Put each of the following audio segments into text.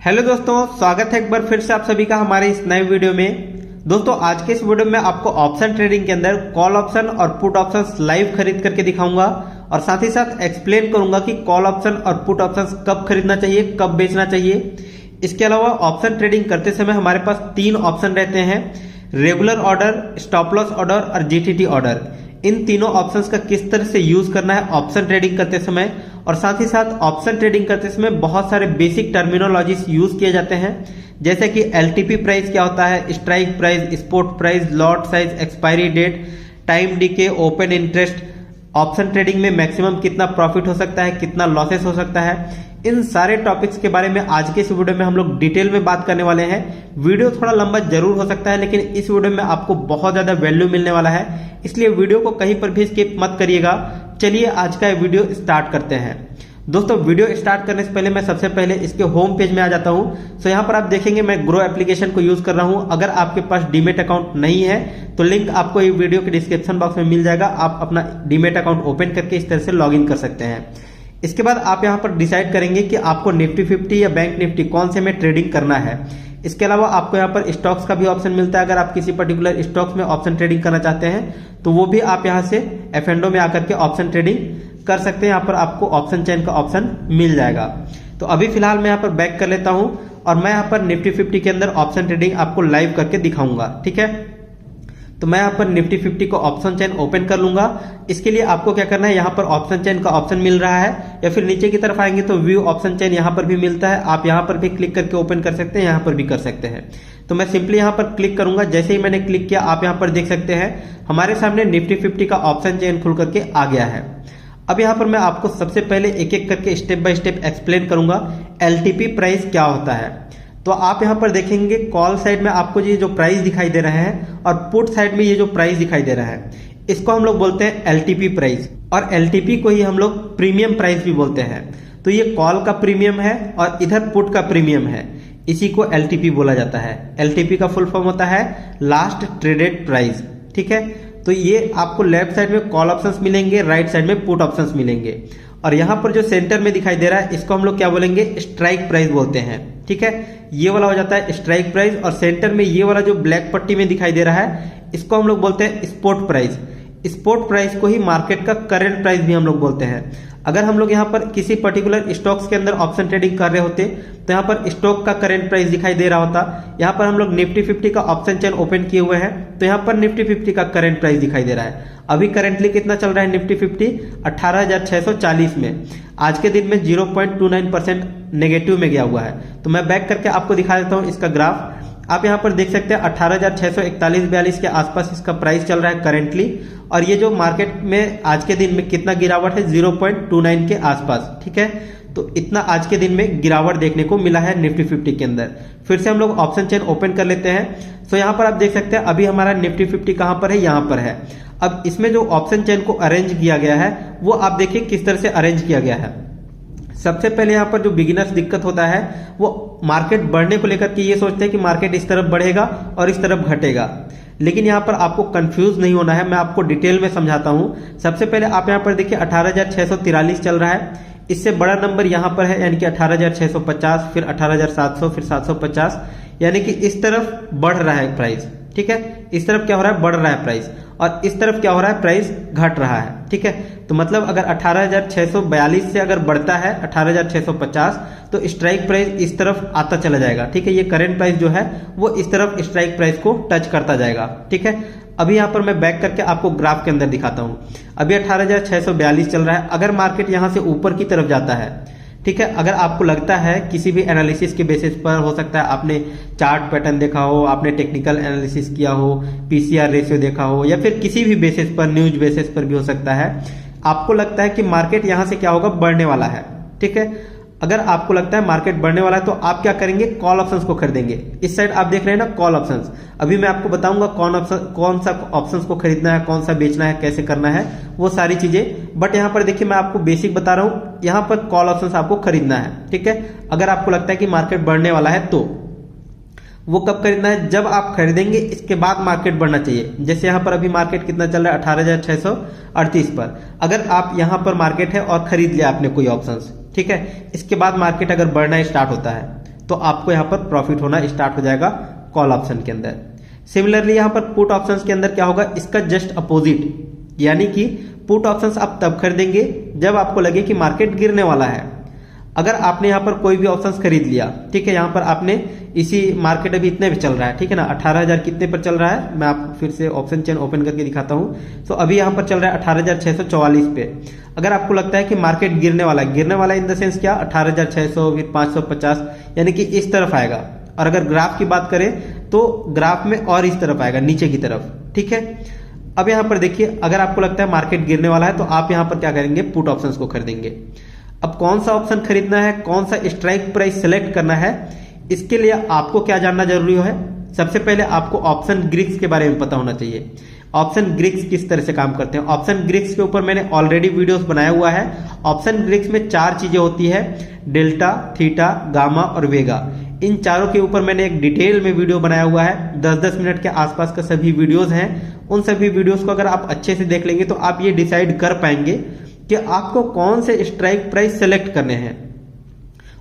Hello दोस्तों, स्वागत है एक बार फिर से आप सभी का हमारे इस नए वीडियो में। दोस्तों आज के इस वीडियो में आपको ऑप्शन ट्रेडिंग के अंदर कॉल ऑप्शन और पुट ऑप्शंस लाइव खरीद करके दिखाऊंगा और साथ ही साथ एक्सप्लेन करूंगा कि कॉल ऑप्शन और पुट ऑप्शंस कब खरीदना चाहिए, कब बेचना चाहिए। इसके अलावा ऑप्शन ट्रेडिंग करते समय हमारे पास 3 ऑप्शन रहते हैं, regular order, stop loss order और जीटीटी ऑर्डर। इन तीनों ऑप्शंस का किस तरह से यूज करना है ऑप्शन ट्रेडिंग करते समय, और साथ ही साथ ऑप्शन ट्रेडिंग करते समय बहुत सारे बेसिक टर्मिनोलॉजीज यूज किए जाते हैं, जैसे कि एलटीपी प्राइस क्या होता है, strike price, spot price, lot size, expiry date, time decay, open interest, option trading में मैक्सिमम कितना प्रॉफिट हो सकता है, कितना लॉसेस हो सकता है। इन सारे टॉपिक्स के बारे में आज के इस वीडियो में हम लोग डिटेल में बात करने वाले हैं। वीडियो थोड़ा लंबा जरूर हो सकता है, लेकिन इस वीडियो में आपको बहुत ज्यादा वैल्यू मिलने वाला है, इसलिए वीडियो को कहीं पर भी स्किप मत करिएगा। चलिए आज का वीडियो स्टार्ट करते हैं। दोस्तों वीडियो स्टार्ट करने से पहले मैं सबसे पहले इसके होम पेज में आ जाता हूं। सो यहाँ पर आप देखेंगे मैं ग्रो एप्लीकेशन को यूज कर रहा हूं। अगर आपके पास डीमेट अकाउंट नहीं है तो लिंक आपको ये वीडियो के डिस्क्रिप्शन बॉक्स में मिल जाएगा। आप अपना डीमेट अकाउंट ओपन करके इस तरह से लॉग इन कर सकते हैं। इसके बाद आप यहाँ पर डिसाइड करेंगे कि आपको निफ्टी 50 या बैंक निफ्टी कौन से में ट्रेडिंग करना है। इसके अलावा आपको यहाँ पर स्टॉक्स का भी ऑप्शन मिलता है। अगर आप किसी पर्टिकुलर स्टॉक्स में ऑप्शन ट्रेडिंग करना चाहते हैं तो वो भी आप यहाँ से एफ&ओ में आकर के ऑप्शन ट्रेडिंग कर सकते हैं। यहाँ पर आपको ऑप्शन चेन का ऑप्शन मिल जाएगा। तो अभी फिलहाल मैं यहाँ पर बैक कर लेता हूँ और मैं यहाँ पर निफ्टी 50 के अंदर ऑप्शन ट्रेडिंग आपको लाइव करके दिखाऊंगा, ठीक है। तो मैं यहाँ पर निफ्टी 50 को ऑप्शन चेन ओपन कर लूंगा। इसके लिए आपको क्या करना है, यहाँ पर ऑप्शन चेन का ऑप्शन मिल रहा है या फिर नीचे की तरफ आएंगे तो व्यू ऑप्शन चेन यहाँ पर भी मिलता है। आप यहाँ पर भी क्लिक करके ओपन कर सकते हैं, यहाँ पर भी कर सकते हैं। तो मैं सिंपली यहाँ पर क्लिक करूंगा। जैसे ही मैंने क्लिक किया आप यहाँ पर देख सकते हैं हमारे सामने निफ्टी 50 का ऑप्शन चेन खुल करके आ गया है। अब यहाँ पर मैं आपको सबसे पहले एक एक करके स्टेप बाय स्टेप एक्सप्लेन करूंगा एलटीपी प्राइस क्या होता है। तो आप यहाँ पर देखेंगे कॉल साइड में आपको ये जो प्राइस दिखाई दे रहे हैं और पुट साइड में ये जो प्राइस दिखाई दे रहा है, इसको हम लोग बोलते हैं एलटीपी प्राइस, और एलटीपी को ही हम लोग प्रीमियम प्राइस भी बोलते हैं। तो ये कॉल का प्रीमियम है और इधर पुट का प्रीमियम है, इसी को एलटीपी बोला जाता है। एलटीपी का फुल फॉर्म होता है लास्ट ट्रेडेड प्राइस, ठीक है। तो ये आपको लेफ्ट साइड में कॉल ऑप्शंस मिलेंगे, राइट साइड में पुट ऑप्शंस मिलेंगे, और यहाँ पर जो सेंटर में दिखाई दे रहा है इसको हम लोग क्या बोलेंगे, स्ट्राइक प्राइस बोलते हैं, ठीक है। ये वाला हो जाता है स्ट्राइक प्राइस, और सेंटर में ये वाला जो ब्लैक पट्टी में दिखाई दे रहा है इसको हम लोग बोलते हैं स्पॉट प्राइस। स्पॉट प्राइस को ही मार्केट का करंट प्राइस भी हम लोग बोलते हैं। अगर हम लोग यहाँ पर किसी पर्टिकुलर स्टॉक्स के अंदर ऑप्शन ट्रेडिंग कर रहे होते तो यहाँ पर स्टॉक का करंट प्राइस दिखाई दे रहा होता। यहाँ पर हम लोग निफ्टी 50 का ऑप्शन चेन ओपन किए हुए हैं तो यहाँ पर निफ्टी 50 का करंट प्राइस दिखाई दे रहा है। अभी करंटली कितना चल रहा है निफ्टी 50, 18,640 में। आज के दिन में 0.29% नेगेटिव में गया हुआ है। तो मैं बैक करके आपको दिखा देता हूँ इसका ग्राफ। आप यहाँ पर देख सकते हैं 18,641-42 के आसपास इसका प्राइस चल रहा है करेंटली, और ये जो मार्केट में आज के दिन में कितना गिरावट है, 0.29 के आसपास, ठीक है। तो इतना आज के दिन में गिरावट देखने को मिला है निफ्टी 50 के अंदर। फिर से हम लोग ऑप्शन चेन ओपन कर लेते हैं। सो यहाँ पर आप देख सकते हैं अभी हमारा निफ्टी 50 कहाँ पर है, यहाँ पर है। अब इसमें जो ऑप्शन चेन को अरेंज किया गया है वो आप देखिए किस तरह से अरेंज किया गया है। सबसे पहले यहाँ पर जो बिगिनर्स दिक्कत होता है वो मार्केट बढ़ने को लेकर के ये सोचते हैं कि मार्केट इस तरफ बढ़ेगा और इस तरफ घटेगा, लेकिन यहाँ पर आपको कंफ्यूज नहीं होना है। मैं आपको डिटेल में समझाता हूँ। सबसे पहले आप यहाँ पर देखिए 18,643 चल रहा है, इससे बड़ा नंबर यहाँ पर है यानी कि 18,650, फिर 18,700, फिर 750, यानी कि इस तरफ बढ़ रहा है प्राइस, ठीक है। इस तरफ क्या हो रहा है, बढ़ रहा है प्राइस, और इस तरफ क्या हो रहा है, प्राइस घट रहा है, ठीक है। तो मतलब अगर 18,642 से अगर बढ़ता है 18,650 तो स्ट्राइक प्राइस इस तरफ आता चला जाएगा, ठीक है। ये करंट प्राइस जो है वो इस तरफ स्ट्राइक प्राइस को टच करता जाएगा, ठीक है। अभी यहाँ पर मैं बैक करके आपको ग्राफ के अंदर दिखाता हूँ। अभी 18,642 चल रहा है। अगर मार्केट यहाँ से ऊपर की तरफ जाता है, ठीक है, अगर आपको लगता है किसी भी एनालिसिस के बेसिस पर, हो सकता है आपने चार्ट पैटर्न देखा हो, आपने टेक्निकल एनालिसिस किया हो, पीसीआर रेशियो देखा हो, या फिर किसी भी बेसिस पर, न्यूज बेसिस पर भी हो सकता है, आपको लगता है कि मार्केट यहां से क्या होगा, बढ़ने वाला है, ठीक है। अगर आपको लगता है मार्केट बढ़ने वाला है तो आप क्या करेंगे, कॉल ऑप्शंस को खरीदेंगे। इस साइड आप देख रहे हैं ना कॉल ऑप्शंस। अभी मैं आपको बताऊंगा कौन सा ऑप्शंस को खरीदना है, कौन सा बेचना है, कैसे करना है, वो सारी चीजें। बट यहाँ पर देखिए मैं आपको बेसिक बता रहा हूँ, यहाँ पर कॉल ऑप्शंस आपको खरीदना है, ठीक है। अगर आपको लगता है कि मार्केट बढ़ने वाला है तो वो कब खरीदना है, जब आप खरीदेंगे इसके बाद मार्केट बढ़ना चाहिए। जैसे यहाँ पर अभी मार्केट कितना चल रहा है, 18,638 पर। अगर आप यहाँ पर मार्केट है और खरीद लिया आपने कोई ऑप्शंस, ठीक है, इसके बाद मार्केट अगर बढ़ना स्टार्ट होता है तो आपको यहाँ पर प्रॉफिट होना स्टार्ट हो जाएगा कॉल ऑप्शन के अंदर। सिमिलरली यहाँ पर पुट ऑप्शंस के अंदर क्या होगा, इसका जस्ट अपोजिट, यानी कि पुट ऑप्शंस आप तब खरीदेंगे जब आपको लगे कि मार्केट गिरने वाला है। अगर आपने यहाँ पर कोई भी ऑप्शंस खरीद लिया, ठीक है, यहाँ पर आपने इसी मार्केट अभी इतने पे चल रहा है, ठीक है ना, 18,000 कितने पर चल रहा है, मैं आपको फिर से ऑप्शन चेन ओपन करके दिखाता हूँ। तो अभी यहाँ पर चल रहा है 18,644 पे। अगर आपको लगता है कि मार्केट गिरने वाला इन द सेंस क्या, 18,600 फिर 550, यानी कि इस तरफ आएगा। और अगर ग्राफ की बात करें तो ग्राफ में और इस तरफ आएगा, नीचे की तरफ, ठीक है। अब यहाँ पर देखिए, अगर आपको लगता है मार्केट गिरने वाला है तो आप यहाँ पर क्या करेंगे, पुट ऑप्शंस को खरीदेंगे। अब कौन सा ऑप्शन खरीदना है, कौन सा स्ट्राइक प्राइस सेलेक्ट करना है, इसके लिए आपको क्या जानना जरूरी है। सबसे पहले आपको ऑप्शन ग्रिक्स के बारे में पता होना चाहिए। ऑप्शन ग्रिक्स किस तरह से काम करते हैं, ऑप्शन ग्रिक्स के ऊपर मैंने ऑलरेडी वीडियोस बनाया हुआ है। ऑप्शन ग्रिक्स में 4 चीजें होती है, डेल्टा, थीटा, गामा और वेगा। इन चारों के ऊपर मैंने एक डिटेल में वीडियो बनाया हुआ है, 10-10 मिनट के आसपास का सभी वीडियोस हैं। उन सभी वीडियोस को अगर आप अच्छे से देख लेंगे तो आप ये डिसाइड कर पाएंगे कि आपको कौन से स्ट्राइक प्राइस सेलेक्ट करने हैं।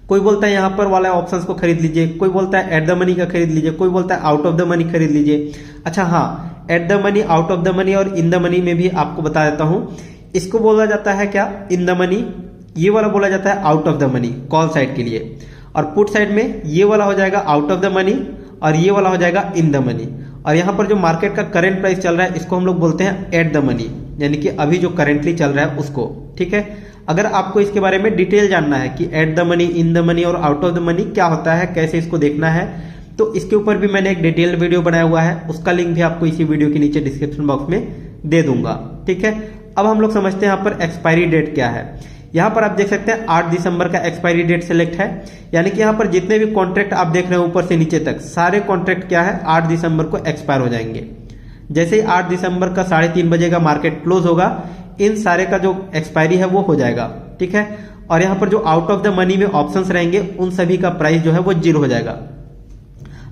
कोई बोलता है यहाँ पर वाला ऑप्शंस को खरीद लीजिए, कोई बोलता है एट द मनी का खरीद लीजिए, कोई बोलता है आउट ऑफ द मनी खरीद लीजिए। अच्छा हाँ, at the money, out of the money और इन द मनी में भी आपको बता देता हूं। इसको बोला जाता है क्या, इन द मनी, ये वाला बोला जाता है out of the money call side के लिए। और पुट साइड में ये वाला हो जाएगा आउट ऑफ द मनी और ये वाला हो जाएगा इन द मनी। और यहाँ पर जो मार्केट का करंट प्राइस चल रहा है इसको हम लोग बोलते हैं एट द मनी, यानी कि अभी जो करेंटली चल रहा है उसको, ठीक है। अगर आपको इसके बारे में डिटेल जानना है कि at the money, in the money और आउट ऑफ द मनी क्या होता है, कैसे इसको देखना है, तो इसके ऊपर भी मैंने एक डिटेल वीडियो बनाया हुआ है। उसका लिंक भी आपको इसी वीडियो के नीचे डिस्क्रिप्शन बॉक्स में दे दूंगा, ठीक है। अब हम लोग समझते हैं यहाँ पर एक्सपायरी डेट क्या है। यहाँ पर आप देख सकते हैं 8 दिसंबर का एक्सपायरी डेट सेलेक्ट है, यानी कि यहाँ पर जितने भी कॉन्ट्रैक्ट आप देख रहे हैं ऊपर से नीचे तक, सारे कॉन्ट्रैक्ट क्या है 8 दिसंबर को एक्सपायर हो जाएंगे। जैसे ही 8 दिसंबर का 3:30 बजे का मार्केट क्लोज होगा, इन सारे का जो एक्सपायरी है वो हो जाएगा, ठीक है। और यहाँ पर जो आउट ऑफ द मनी में ऑप्शंस रहेंगे उन सभी का प्राइस जो है वो 0 हो जाएगा।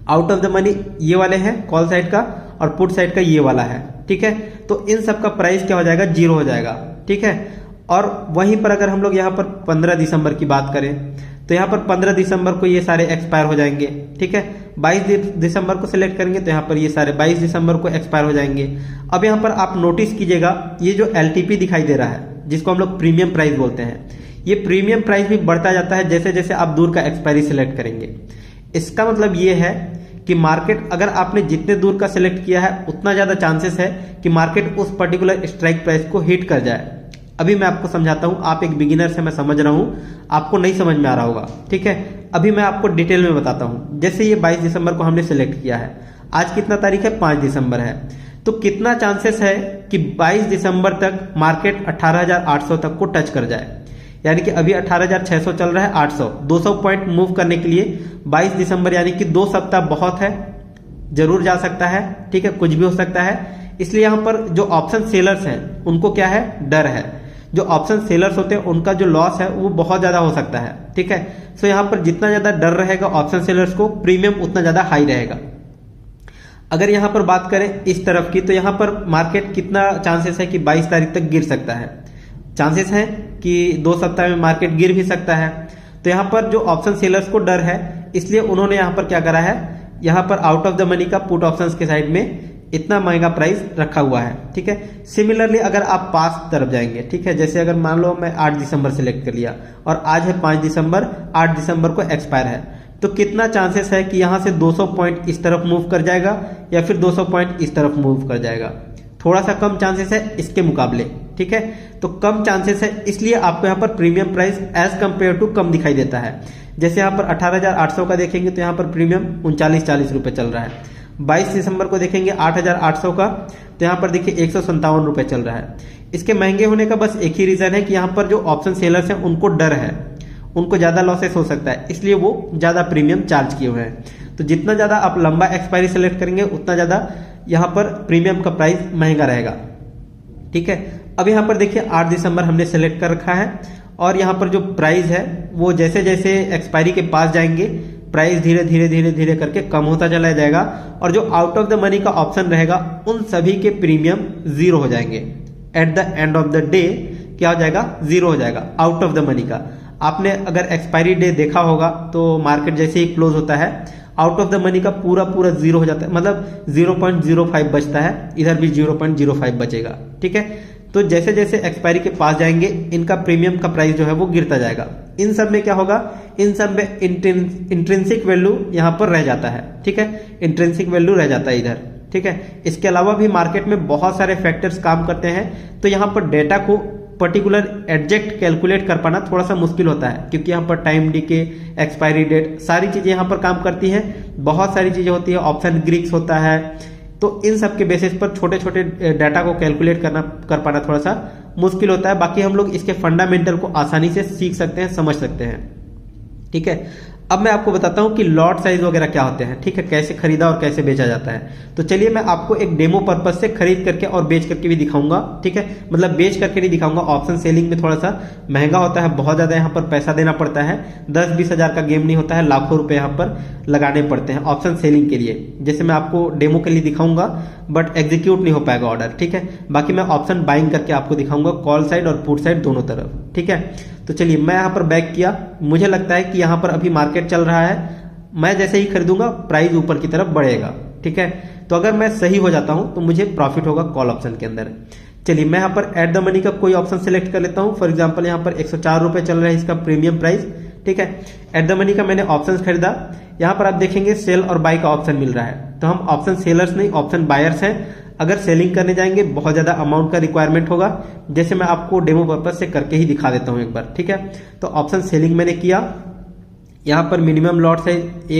आउट ऑफ द मनी ये वाले हैं कॉल साइड का और पुट साइड का ये वाला है, ठीक है। तो इन सब का प्राइस क्या हो जाएगा, 0 हो जाएगा, ठीक है। और वहीं पर अगर हम लोग यहाँ पर 15 दिसंबर की बात करें तो यहाँ पर 15 दिसंबर को ये सारे एक्सपायर हो जाएंगे, ठीक है। 22 दिसंबर को सिलेक्ट करेंगे तो यहाँ पर ये सारे 22 दिसंबर को एक्सपायर हो जाएंगे। अब यहाँ पर आप नोटिस कीजिएगा, ये जो एलटीपी दिखाई दे रहा है जिसको हम लोग प्रीमियम प्राइस बोलते हैं, ये प्रीमियम प्राइस भी बढ़ता जाता है जैसे जैसे आप दूर का एक्सपायरी सिलेक्ट करेंगे। इसका मतलब ये है कि मार्केट, अगर आपने जितने दूर का सिलेक्ट किया है उतना ज्यादा चांसेस है कि मार्केट उस पर्टिकुलर स्ट्राइक प्राइस को हिट कर जाए। अभी मैं आपको समझाता हूं, आप एक बिगिनर से मैं समझ रहा हूं, आपको नहीं समझ में आ रहा होगा, ठीक है। अभी मैं आपको डिटेल में बताता हूं। जैसे ये 22 दिसंबर को हमने सिलेक्ट किया है, आज कितना तारीख है, 5 दिसंबर है, तो कितना चांसेस है कि 22 दिसंबर तक मार्केट 18,800 तक को टच कर जाए। यानी कि अभी 18,600 चल रहा है, 800 200 पॉइंट मूव करने के लिए 22 दिसंबर यानी कि 2 सप्ताह बहुत है, जरूर जा सकता है, ठीक है, कुछ भी हो सकता है। इसलिए यहाँ पर जो ऑप्शन सेलर्स हैं उनको क्या है, डर है। जो ऑप्शन सेलर्स होते हैं उनका जो लॉस है वो बहुत ज्यादा हो सकता है, ठीक है। सो यहाँ पर जितना ज्यादा डर रहेगा ऑप्शन सेलर्स को, प्रीमियम उतना ज्यादा हाई रहेगा। अगर यहाँ पर बात करें इस तरफ की, तो यहाँ पर मार्केट कितना चांसेस है कि 22 तारीख तक गिर सकता है, चांसेस है कि 2 सप्ताह में मार्केट गिर भी सकता है। तो यहाँ पर जो ऑप्शन सेलर्स को डर है, इसलिए उन्होंने यहाँ पर क्या करा है, यहाँ पर आउट ऑफ द मनी का पुट ऑप्शंस के साइड में इतना महंगा प्राइस रखा हुआ है, ठीक है। सिमिलरली अगर आप पास तरफ जाएंगे, ठीक है, जैसे अगर मान लो मैं 8 दिसंबर सिलेक्ट कर लिया और आज है 5 दिसंबर, 8 दिसंबर को एक्सपायर है, तो कितना चांसेस है कि यहां से 200 पॉइंट इस तरफ मूव कर जाएगा या फिर 200 पॉइंट इस तरफ मूव कर जाएगा। थोड़ा सा कम चांसेस है इसके मुकाबले, ठीक है। तो कम चांसेस है, इसलिए आपको यहाँ पर premium price as compare to कम दिखाई देता है। जैसे यहाँ पर 18,800 का देखेंगे तो यहाँ पर प्रीमियम 39-40 रुपए चल रहा है। 22 दिसंबर को देखेंगे 8,800 का, तो यहाँ पर देखिए 157 रुपए चल रहा है। इसके महंगे होने का बस एक ही रीजन है कि यहाँ पर जो ऑप्शन सेलर्स हैं उनको डर है, उनको ज्यादा लॉसेस हो सकता है, इसलिए वो ज्यादा प्रीमियम चार्ज किए हुए हैं। तो जितना ज्यादा आप लंबा एक्सपायरी सेलेक्ट करेंगे उतना ज्यादा यहाँ पर प्रीमियम का प्राइस महंगा रहेगा, ठीक है। अब यहाँ पर देखिए 8 दिसंबर हमने सेलेक्ट कर रखा है और यहाँ पर जो प्राइस है वो जैसे जैसे एक्सपायरी के पास जाएंगे प्राइस धीरे धीरे धीरे धीरे करके कम होता चला जाएगा और जो आउट ऑफ द मनी का ऑप्शन रहेगा उन सभी के प्रीमियम 0 हो जाएंगे। At the end of the day क्या हो जाएगा, 0 हो जाएगा आउट ऑफ द मनी का। आपने अगर एक्सपायरी डे देखा होगा तो मार्केट जैसे ही क्लोज होता है आउट ऑफ द मनी का पूरा पूरा जीरो हो जाता है, मतलब 0.05 बचता है, इधर भी 0.05 बचेगा। ठीक है, तो जैसे जैसे एक्सपायरी के पास जाएंगे इनका प्रीमियम का प्राइस जो है वो गिरता जाएगा। इन सब में क्या होगा, इन सब में इंट्रिंसिक वैल्यू यहाँ पर रह जाता है। ठीक है, इंट्रिंसिक वैल्यू रह जाता है इधर। ठीक है, इसके अलावा भी मार्केट में बहुत सारे फैक्टर्स काम करते हैं, तो यहाँ पर डेटा को पर्टिकुलर एग्जैक्ट कैलकुलेट कर पाना थोड़ा सा मुश्किल होता है, क्योंकि यहाँ पर टाइम डीके, एक्सपायरी डेट, सारी चीजें यहाँ पर काम करती हैं, बहुत सारी चीजें होती है, ऑप्शन ग्रीक्स होता है, तो इन सब के बेसिस पर छोटे छोटे डाटा को कैलकुलेट कर पाना थोड़ा सा मुश्किल होता है। बाकी हम लोग इसके फंडामेंटल को आसानी से सीख सकते हैं, समझ सकते हैं। ठीक है, अब मैं आपको बताता हूं कि लॉट साइज वगैरह क्या होते हैं। ठीक है, कैसे खरीदा और कैसे बेचा जाता है। तो चलिए मैं आपको एक डेमो पर्पज से खरीद करके और बेच करके भी दिखाऊंगा। ठीक है, मतलब बेच करके नहीं दिखाऊंगा, ऑप्शन सेलिंग में थोड़ा सा महंगा होता है, बहुत ज्यादा यहाँ पर पैसा देना पड़ता है, 10-20 हजार का गेम नहीं होता है, लाखों रुपए यहाँ पर लगाने पड़ते हैं ऑप्शन सेलिंग के लिए। जैसे मैं आपको डेमो के लिए दिखाऊंगा बट एग्जीक्यूट नहीं हो पाएगा ऑर्डर। ठीक है, बाकी मैं ऑप्शन बाइंग करके आपको दिखाऊंगा, कॉल साइड और पुट साइड दोनों तरफ। ठीक है, तो चलिए मैं यहाँ पर बैक किया, मुझे लगता है कि यहाँ पर अभी मार्केट चल रहा है, मैं जैसे ही खरीदूंगा प्राइस ऊपर की तरफ बढ़ेगा। ठीक है, तो अगर मैं सही हो जाता हूं तो मुझे प्रॉफिट होगा कॉल ऑप्शन के अंदर। चलिए मैं यहाँ पर एट द मनी का कोई ऑप्शन सेलेक्ट कर लेता हूं। फॉर एग्जांपल यहाँ पर 104 रुपए चल रहा है इसका प्रीमियम प्राइस। ठीक है, एट द मनी का मैंने ऑप्शन खरीदा, यहाँ पर आप देखेंगे सेल और बाय का ऑप्शन मिल रहा है, तो हम ऑप्शन सेलर्स नहीं ऑप्शन बायर्स हैं। अगर सेलिंग करने जाएंगे बहुत ज्यादा अमाउंट का रिक्वायरमेंट होगा, जैसे मैं आपको डेमो पर्पज से करके ही दिखा देता हूं एक बार। ठीक है, तो ऑप्शन सेलिंग मैंने किया, यहाँ पर मिनिमम लॉट साइज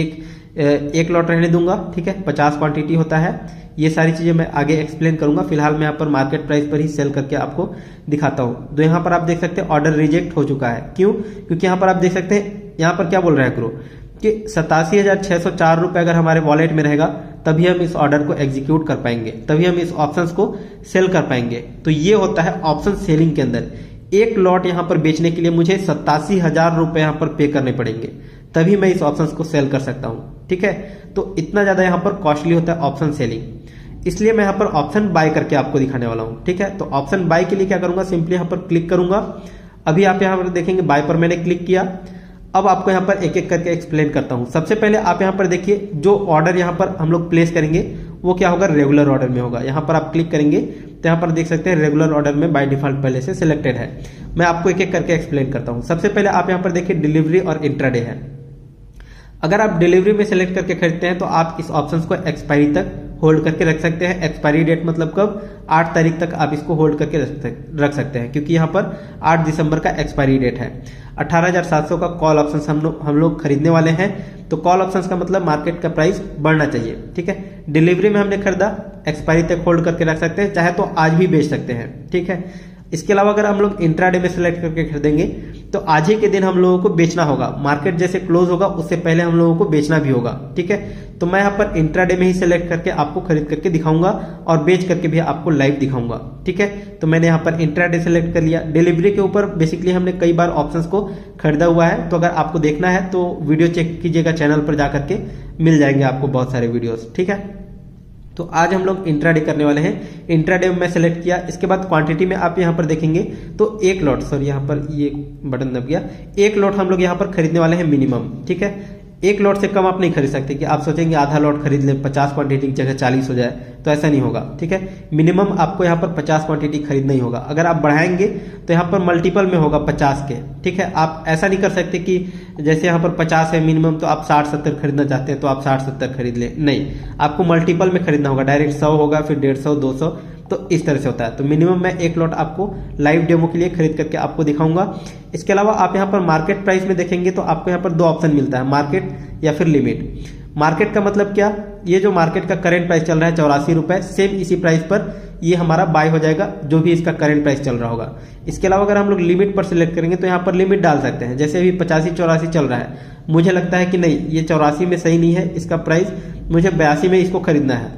एक लॉट रहने दूंगा। ठीक है, 50 क्वांटिटी होता है। ये सारी चीजें मैं आगे एक्सप्लेन करूंगा, फिलहाल मैं यहाँ पर मार्केट प्राइस पर ही सेल करके आपको दिखाता हूँ। तो यहाँ पर आप देख सकते हैं ऑर्डर रिजेक्ट हो चुका है। क्यों? क्योंकि यहाँ पर आप देख सकते हैं यहाँ पर क्या बोल रहा है क्रो कि 87,604 रुपए अगर हमारे वॉलेट में रहेगा तभी हम इस ऑर्डर को एग्जीक्यूट कर पाएंगे, तभी हम इस ऑप्शंस को सेल कर पाएंगे। तो ये होता है ऑप्शन सेलिंग के अंदर। एक लॉट यहाँ पर बेचने के लिए मुझे 87,000 रुपए यहाँ पर पे करने पड़ेंगे, तभी मैं इस ऑप्शंस को सेल कर सकता हूँ। ठीक है, तो इतना ज्यादा यहाँ पर कॉस्टली होता है ऑप्शन सेलिंग, इसलिए मैं यहाँ पर ऑप्शन बाय करके आपको दिखाने वाला हूँ। ठीक है, तो ऑप्शन बाय के लिए क्या करूंगा, सिंपली यहाँ पर क्लिक करूंगा। अभी आप यहाँ पर देखेंगे बाय पर मैंने क्लिक किया। अब आपको यहाँ पर एक एक करके एक्सप्लेन करता हूँ। सबसे पहले आप यहाँ पर देखिए, जो ऑर्डर यहाँ पर हम लोग प्लेस करेंगे वो क्या होगा, रेगुलर ऑर्डर में होगा। यहाँ पर आप क्लिक करेंगे तो यहाँ पर देख सकते हैं रेगुलर ऑर्डर में बाय डिफॉल्ट पहले से सिलेक्टेड है। मैं आपको एक एक करके एक्सप्लेन करता हूँ। सबसे पहले आप यहाँ पर देखिए डिलीवरी और इंट्राडे है। अगर आप डिलीवरी में सेलेक्ट करके खरीदते हैं तो आप इस ऑप्शन को एक्सपायरी तक होल्ड करके रख सकते हैं। एक्सपायरी डेट मतलब कब, 8 तारीख तक आप इसको होल्ड करके रख सकते हैं, क्योंकि यहाँ पर 8 दिसंबर का एक्सपायरी डेट है। 18,700 का कॉल ऑप्शन हम लोग खरीदने वाले हैं, तो कॉल ऑप्शन का मतलब मार्केट का प्राइस बढ़ना चाहिए। ठीक है, डिलीवरी में हमने खरीदा, एक्सपायरी तक होल्ड करके रख सकते हैं, चाहे तो आज भी बेच सकते हैं। ठीक है, इसके अलावा अगर हम लोग इंट्राडे में सेलेक्ट करके खरीदेंगे तो आज ही के दिन हम लोगों को बेचना होगा, मार्केट जैसे क्लोज होगा उससे पहले हम लोगों को बेचना भी होगा। ठीक है, तो मैं यहाँ पर इंट्राडे में ही सेलेक्ट करके आपको खरीद करके दिखाऊंगा और बेच करके भी आपको लाइव दिखाऊंगा। ठीक है, तो मैंने यहाँ पर इंट्राडे सेलेक्ट कर लिया। डिलीवरी के ऊपर बेसिकली हमने कई बार ऑप्शंस को खरीदा हुआ है, तो अगर आपको देखना है तो वीडियो चेक कीजिएगा, चैनल पर जाकर के मिल जाएंगे आपको बहुत सारे वीडियोस। ठीक है, तो आज हम लोग इंट्राडे करने वाले हैं। इंट्राडे में मैं सेलेक्ट किया, इसके बाद क्वांटिटी में आप यहाँ पर देखेंगे तो एक लॉट, सॉरी यहाँ पर ये बटन दब गया, एक लॉट हम लोग यहाँ पर खरीदने वाले हैं मिनिमम। ठीक है, एक लॉट से कम आप नहीं खरीद सकते कि आप सोचेंगे आधा लॉट खरीद लें 50 क्वांटिटी की जगह 40 हो जाए, तो ऐसा नहीं होगा। ठीक है, मिनिमम आपको यहाँ पर 50 क्वांटिटी खरीदना ही होगा। अगर आप बढ़ाएंगे तो यहाँ पर मल्टीपल में होगा 50 के। ठीक है, आप ऐसा नहीं कर सकते कि जैसे यहाँ पर 50 है मिनिमम तो आप 60-70 खरीदना चाहते हैं तो आप 60-70 खरीद लें, नहीं, आपको मल्टीपल में खरीदना होगा। डायरेक्ट 100 होगा, फिर 150, 200, तो इस तरह से होता है। तो मिनिमम मैं एक लॉट आपको लाइव डेमो के लिए खरीद करके आपको दिखाऊंगा। इसके अलावा आप यहाँ पर मार्केट प्राइस में देखेंगे तो आपको यहाँ पर 2 ऑप्शन मिलता है, मार्केट या फिर लिमिट। मार्केट का मतलब क्या, ये जो मार्केट का करंट प्राइस चल रहा है 84 रुपए, सेम इसी प्राइस पर ये हमारा बाय हो जाएगा जो भी इसका करंट प्राइस चल रहा होगा। इसके अलावा अगर हम लोग लिमिट पर सिलेक्ट करेंगे तो यहाँ पर लिमिट डाल सकते हैं। जैसे अभी 85-84 चल रहा है, मुझे लगता है कि नहीं ये 84 में सही नहीं है, इसका प्राइस मुझे 82 में इसको खरीदना है,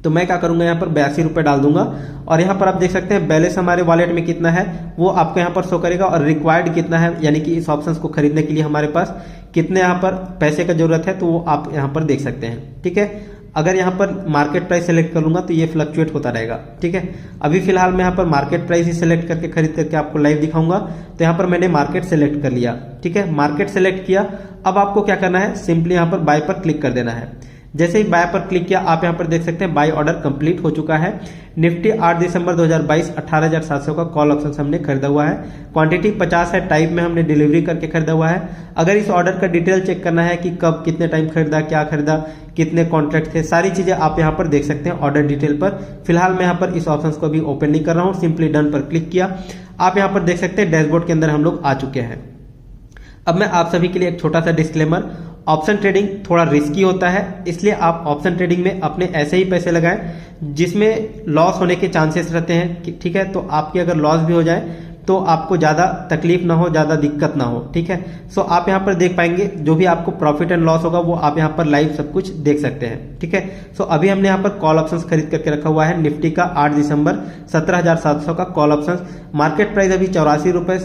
तो मैं क्या करूंगा यहाँ पर 82 रुपए डाल दूंगा। और यहाँ पर आप देख सकते हैं बैलेंस हमारे वॉलेट में कितना है वो आपको यहाँ पर शो करेगा, और रिक्वायर्ड कितना है, यानी कि इस ऑप्शंस को खरीदने के लिए हमारे पास कितने यहाँ पर पैसे का जरूरत है, तो वो आप यहाँ पर देख सकते हैं। ठीक है, अगर यहाँ पर मार्केट प्राइस सेलेक्ट कर लूंगा तो ये फ्लक्चुएट होता रहेगा, ठीक है। अभी फिलहाल मैं यहाँ पर मार्केट प्राइस ही सेलेक्ट करके खरीद करके आपको लाइव दिखाऊंगा। तो यहाँ पर मैंने मार्केट सेलेक्ट कर लिया, ठीक है, मार्केट सेलेक्ट किया। अब आपको क्या करना है, सिंपली यहाँ पर बाय पर क्लिक कर देना है। जैसे ही बाय पर क्लिक किया आप यहाँ पर देख सकते हैं बाय ऑर्डर कंप्लीट हो चुका है। निफ्टी 8 दिसंबर 2022 18,700 का कॉल ऑप्शन हमने खरीदा हुआ है। क्वांटिटी 50 है, टाइप में हमने डिलीवरी करके खरीदा हुआ है। अगर इस ऑर्डर का डिटेल चेक करना है कि कब कितने टाइम खरीदा, क्या खरीदा, कितने कॉन्ट्रैक्ट थे, सारी चीजें आप यहाँ पर देख सकते हैं ऑर्डर डिटेल पर। फिलहाल मैं यहाँ पर इस ऑप्शन को अभी ओपन नहीं कर रहा हूँ, सिंपली डन पर क्लिक किया। आप यहाँ पर देख सकते हैं डैशबोर्ड के अंदर हम लोग आ चुके हैं। अब मैं आप सभी के लिए एक छोटा सा डिस्क्लेमर, ऑप्शन ट्रेडिंग थोड़ा रिस्की होता है, इसलिए आप ऑप्शन ट्रेडिंग में अपने ऐसे ही पैसे लगाएं जिसमें लॉस होने के चांसेस रहते हैं, ठीक है। तो आपकी अगर लॉस भी हो जाए तो आपको ज्यादा तकलीफ ना हो, ज्यादा दिक्कत ना हो, ठीक है। सो आप यहाँ पर देख पाएंगे जो भी आपको प्रॉफिट एंड लॉस होगा वो आप यहाँ पर लाइव सब कुछ देख सकते हैं, ठीक है। सो अभी हमने यहाँ पर कॉल ऑप्शंस खरीद करके रखा हुआ है। निफ्टी का 8 दिसंबर 17,700 का कॉल ऑप्शंस, मार्केट प्राइस अभी 84 रुपए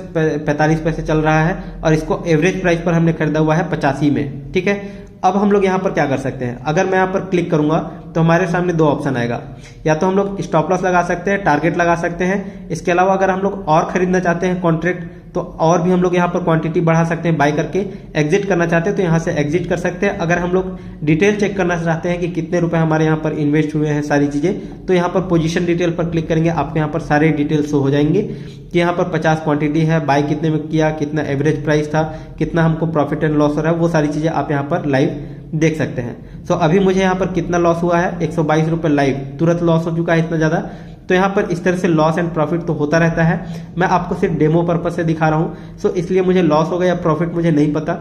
45 पैसे चल रहा है और इसको एवरेज प्राइस पर हमने खरीदा हुआ है 85 में, ठीक है। अब हम लोग यहाँ पर क्या कर सकते हैं, अगर मैं यहाँ पर क्लिक करूंगा तो हमारे सामने दो ऑप्शन आएगा, या तो हम लोग स्टॉप लॉस लगा सकते हैं, टारगेट लगा सकते हैं। इसके अलावा अगर हम लोग और खरीदना चाहते हैं कॉन्ट्रैक्ट तो और भी हम लोग यहाँ पर क्वांटिटी बढ़ा सकते हैं, बाय करके एग्जिट करना चाहते हैं तो यहाँ से एग्जिट कर सकते हैं। अगर हम लोग डिटेल चेक करना चाहते हैं कि कितने रुपए हमारे यहाँ पर इन्वेस्ट हुए हैं सारी चीजें, तो यहाँ पर पोजीशन डिटेल पर क्लिक करेंगे, आपको यहाँ पर सारे डिटेल शो हो जाएंगे कि यहाँ पर 50 क्वांटिटी है, बाय कितने में किया, कितना एवरेज प्राइस था, कितना हमको प्रॉफिट एंड लॉस हो रहा है, वो सारी चीजें आप यहाँ पर लाइव देख सकते हैं। सो अभी मुझे यहाँ पर कितना लॉस हुआ है, 122 रुपए लाइव तुरंत लॉस हो चुका है इतना ज्यादा। तो यहाँ पर इस तरह से लॉस एंड प्रॉफिट तो होता रहता है, मैं आपको सिर्फ डेमो पर्पज से दिखा रहा हूँ। सो इसलिए मुझे लॉस हो गया या प्रॉफिट मुझे नहीं पता,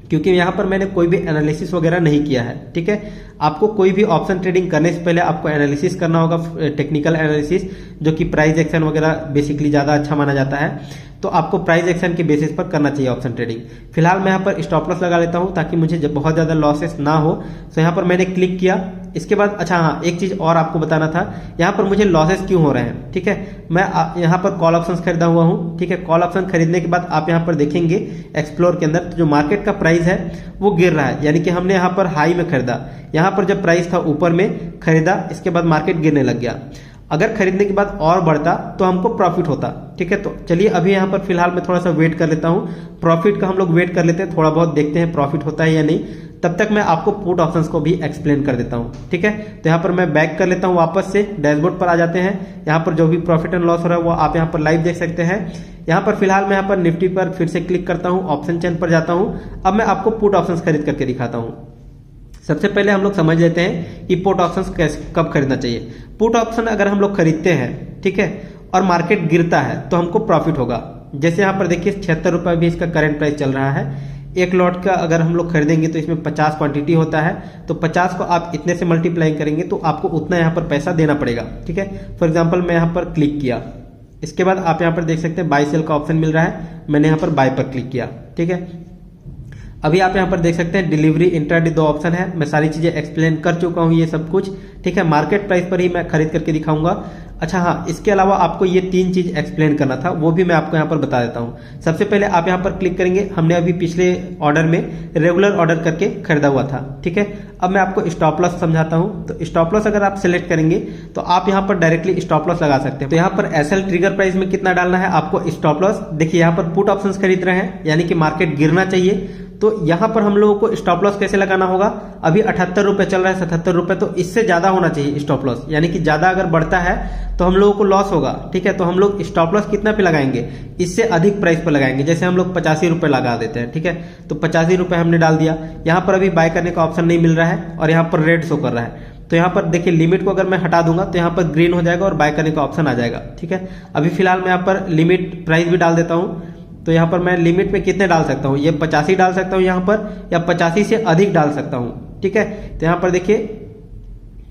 क्योंकि यहाँ पर मैंने कोई भी एनालिसिस वगैरह नहीं किया है, ठीक है। आपको कोई भी ऑप्शन ट्रेडिंग करने से पहले आपको एनालिसिस करना होगा, टेक्निकल एनालिसिस, जो कि प्राइस एक्शन वगैरह बेसिकली ज्यादा अच्छा माना जाता है। तो आपको प्राइस एक्शन के बेसिस पर करना चाहिए ऑप्शन ट्रेडिंग। फिलहाल मैं यहाँ पर स्टॉप लॉस लगा लेता हूँ ताकि मुझे बहुत ज्यादा लॉसेस ना हो। तो यहाँ पर मैंने क्लिक किया, इसके बाद अच्छा हाँ एक चीज और आपको बताना था, यहाँ पर मुझे लॉसेस क्यों हो रहे हैं, ठीक है। मैं यहाँ पर कॉल ऑप्शन खरीदा हुआ हूँ, ठीक है। कॉल ऑप्शन खरीदने के बाद आप यहाँ पर देखेंगे एक्सप्लोर के अंदर तो जो मार्केट का प्राइस है वो गिर रहा है, यानी कि हमने यहाँ पर हाई में खरीदा, यहाँ पर जब प्राइस था ऊपर में खरीदा, इसके बाद मार्केट गिरने लग गया। अगर खरीदने के बाद और बढ़ता तो हमको प्रॉफिट होता, ठीक है। तो चलिए अभी यहाँ पर फिलहाल मैं थोड़ा सा वेट कर लेता हूँ, प्रॉफिट का हम लोग वेट कर लेते हैं, थोड़ा बहुत देखते हैं प्रॉफिट होता है या नहीं। तब तक मैं आपको पुट ऑप्शंस को भी एक्सप्लेन कर देता हूँ, ठीक है। तो यहाँ पर मैं बैक कर लेता हूँ, वापस से डैशबोर्ड पर आ जाते हैं। यहाँ पर जो भी प्रॉफिट एंड लॉस हो रहा है वो आप यहाँ पर लाइव देख सकते हैं। यहाँ पर फिलहाल मैं यहाँ पर निफ्टी पर फिर से क्लिक करता हूँ, ऑप्शन चेन पर जाता हूँ। अब मैं आपको पुट ऑप्शंस खरीद करके दिखाता हूँ। सबसे पहले हम लोग समझ लेते हैं कि पुट ऑप्शंस कब खरीदना चाहिए। पुट ऑप्शन अगर हम लोग खरीदते हैं, ठीक है, और मार्केट गिरता है तो हमको प्रॉफिट होगा। जैसे यहाँ पर देखिए 76 रुपए भी इसका करंट प्राइस चल रहा है। एक लॉट का अगर हम लोग खरीदेंगे तो इसमें 50 क्वांटिटी होता है, तो 50 को आप इतने से मल्टीप्लाई करेंगे तो आपको उतना यहाँ पर पैसा देना पड़ेगा, ठीक है। फॉर एग्जाम्पल मैं यहाँ पर क्लिक किया, इसके बाद आप यहाँ पर देख सकते हैं बाय सेल का ऑप्शन मिल रहा है, मैंने यहाँ पर बाय पर क्लिक किया, ठीक है। अभी आप यहाँ पर देख सकते हैं डिलीवरी इंट्राडे दो ऑप्शन है, मैं सारी चीजें एक्सप्लेन कर चुका हूँ ये सब कुछ, ठीक है। मार्केट प्राइस पर ही मैं खरीद करके दिखाऊंगा। अच्छा हाँ, इसके अलावा आपको ये 3 चीज एक्सप्लेन करना था, वो भी मैं आपको यहाँ पर बता देता हूँ। सबसे पहले आप यहाँ पर क्लिक करेंगे, हमने अभी पिछले ऑर्डर में रेगुलर ऑर्डर करके खरीदा हुआ था, ठीक है। अब मैं आपको स्टॉप लॉस समझाता हूँ। तो स्टॉप लॉस अगर आप सिलेक्ट करेंगे तो आप यहाँ पर डायरेक्टली स्टॉप लॉस लगा सकते हैं। तो यहाँ पर एसएल ट्रिगर प्राइस में कितना डालना है आपको स्टॉप लॉस, देखिए यहाँ पर पुट ऑप्शंस खरीद रहे हैं, यानी कि मार्केट गिरना चाहिए। तो यहाँ पर हम लोगों को स्टॉप लॉस कैसे लगाना होगा, अभी 78 रुपए चल रहा है, 77 रुपए, तो इससे ज्यादा होना चाहिए स्टॉप लॉस, यानी कि ज्यादा अगर बढ़ता है तो हम लोगों को लॉस होगा, ठीक है। तो हम लोग स्टॉप लॉस कितना पे लगाएंगे, इससे अधिक प्राइस पर लगाएंगे। जैसे हम लोग 85 रुपए लगा देते हैं, ठीक है। तो 85 रुपए हमने डाल दिया। यहाँ पर अभी बाय करने का ऑप्शन नहीं मिल रहा है और यहाँ पर रेड शो कर रहा है। तो यहाँ पर देखिए लिमिट को अगर मैं हटा दूंगा तो यहाँ पर ग्रीन हो जाएगा और बाय करने का ऑप्शन आ जाएगा, ठीक है। अभी फिलहाल मैं यहाँ पर लिमिट प्राइस भी डाल देता हूँ। तो यहाँ पर मैं लिमिट में कितने डाल सकता हूँ, ये 85 डाल सकता हूँ यहाँ पर, या 85 से अधिक डाल सकता हूँ, ठीक है। तो यहाँ पर देखिए